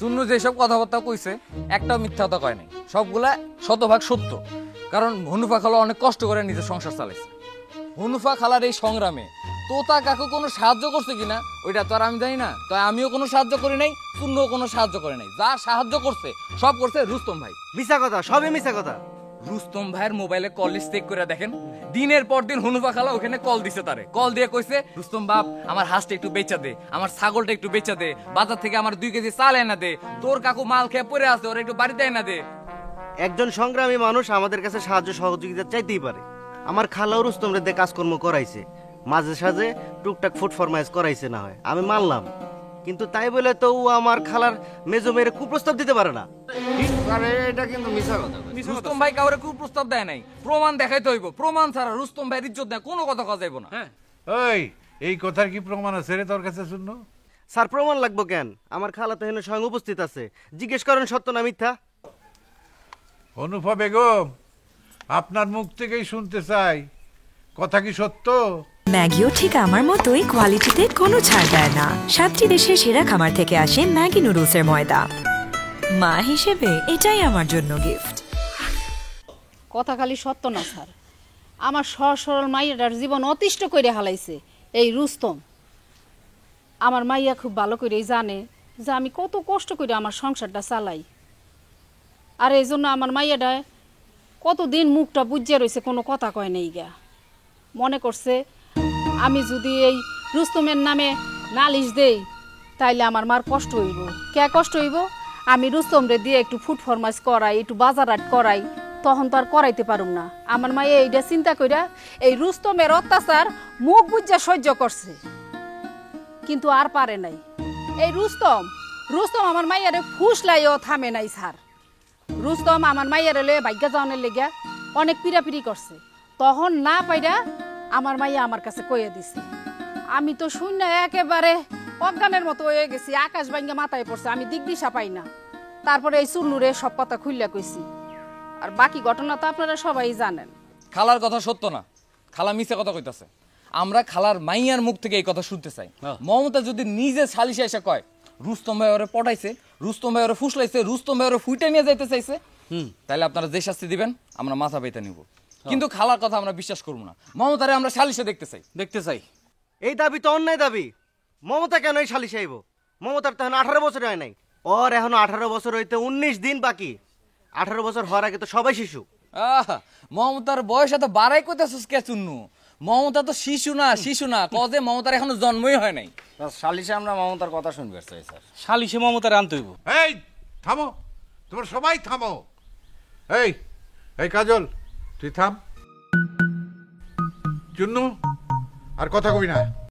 চুন্নু যেসব কথাবার্তা কইছে একটাও মিথ্যা কথা কয় নাই, সবগুলা শতভাগ সত্য। কারণ হনুফা খালা অনেক কষ্ট করে নিজের সংসার চালাইছে। হনুফা খালার এই সংগ্রামে তোতা কাকু কোনো সাহায্য করছে কিনা ওইটা তো আর আমি জানি না। তো আমিও কোনো সাহায্য করি নাই, চুন্নুও কোনো সাহায্য করে নাই। যা সাহায্য করছে সব করছে রুস্তম ভাই। মিছা কথা, সবই মিছা কথা। রুস্তম ভাইয়ের মোবাইলে কল লিস্ট চেক করে দেখেন, দিনের পর দিন হনুফা খালা ওখানে কল দিছে, তারে কল দিয়ে কইছে রুস্তম বাপ আমার হাঁসটা একটু বেচা দে, আমার ছাগলটা একটু বেচা দে, বাজার থেকে আমার 2 কেজি চাল এনে দে, তোর কাকু মাল খেয়ে পড়ে আছে ওরা একটু বাড়িতে এনে দে। একজন সংগ্রামী মানুষ আমাদের কাছে সাহায্য সহযোগিতা চাইতেই পারে। আমার খালাও রুস্তম রে কাজকর্ম করাইছে, মাঝে সাঝে টুকটাক ফুড ফরমাইজ করাইছে, না হয় আমি মানলাম, কিন্তু তাই বলে তো ও আমার খালার মেজো মেয়ের কুপ্রস্তাব দিতে পারে না। এটা কিন্তু মিছা কথা। রুস্তম ভাই কাউরে কুপ্রস্তাব দেয় নাই, প্রমাণ দেখাইতে হইব। প্রমাণ ছাড়া রুস্তম ভাইয়ের ইজ্জত দেয় কোনো কথা কওয়া যাইব না। ওই এই কথার কি প্রমাণ আছে রে তোর কাছে শুনো? স্যার প্রমাণ লাগবো কেন? আমার খালা তো এখানে স্বয়ং উপস্থিত আছে, জিজ্ঞেস করেন সত্য না মিথ্যা। অনুফা বেগম, আপনার মুখ থেকেই শুনতে চাই, কথা কি সত্য? ম্যাগিও ঠিক আমার মতোই কোয়ালিটিতে কোনো ছাড় দেয় না। 7টি দেশের সেরা খামার থেকে আসে ম্যাগি নুডলসের ময়দা। মা হিসেবে এটাই আমার জন্য গিফট। কথা খালি সত্য না স্যার, আমার সহজ সরল মাইয়াটার জীবন অতিষ্ঠ করে হালাইছে এই রুস্তম। আমার মাইয়া খুব ভালো করেই জানে যে আমি কত কষ্ট করে আমার সংসারটা চালাই, আর এই জন্য আমার মাইয়াটা কতদিন মুখটা বুঝিয়ে রয়েছে, কোনো কথা কয় নেই গা। মনে করছে আমি যদি এই রুস্তমের নামে নালিশ দেই তাইলে আমার মার কষ্ট হইব। কে কষ্ট হইব? আমি রুস্তমরে দিয়ে একটু ফুড ফরমাইজ করাই, একটু বাজার হাট করাই, তখন তো আর করাইতে পারুম না। আমার মায়ে এইটা চিন্তা কইরা এই রুস্তমের অত্যাচার মুখ বুঝা সহ্য করছে, কিন্তু আর পারে নাই। এই রুস্তম আমার মাইয়ারে ফুসলাইও থামে নাই স্যার। রুস্তম আমার মাইয়ারে লয়ে ভাগ্যা যাওয়ানের লেগা অনেক পিড়াপিড়ি করছে, তখন না পাইরা আমার মাইয়া আমার কাছে কইয়া দিছে। আমি তো শূন্য একেবারে অজ্ঞানের মতো হয়ে গেছি, আকাশ ভাঙ্গা মাথায় পড়ছে, আমি দিক দিশা পাই না। তারপরে এই চুন্নুরে সব কথা খুইলা কইছি, আর বাকি ঘটনা তো আপনারা সবাই জানেন। খালার কথা সত্য না, খালা মিছে কথা কইতাছে। আমরা খালার মাইয়ার মুখ থেকে এই কথা শুনতে চাই। মমতা যদি নিজে সালিশে এসে কয় রুস্তম ভাই ওরে পটাইছে, রুস্তম ভাই ওরে ফুসলাইছে, রুস্তম ভাই ওরে ফুইটে নিয়ে যাইতে চাইছে, তাহলে আপনারা যে শাস্তি দিবেন আমরা মাথা পেতে নিব। কিন্তু খালার কথা আমরা বিশ্বাস করবো না। মমতারে আমরা সালিশে দেখতে চাই। এই দাবি তো অন্যায় দাবি। মমতা কেন এই সালিশে আইব? মমতার তো এখন 18 বছর হয় নাই, ওর এখনো 18 বছর হইতে 19 দিন বাকি। 18 বছর হওয়ার আগে তো সবাই শিশু। মমতার বয়স এত বাড়াই কইতাছিস কে চুন্নু? মমতা তো শিশু না, কজে মমতার এখনো জন্মই হয় নাই। সালিশে আমরা মমতার কথা শুনবে চাই স্যার। সালিশে মমতার আনতে হইব। এই থামো, তোমরা সবাই থামো। এই এই কাজল তুই থাম, চুন্নু আর কথা কই না।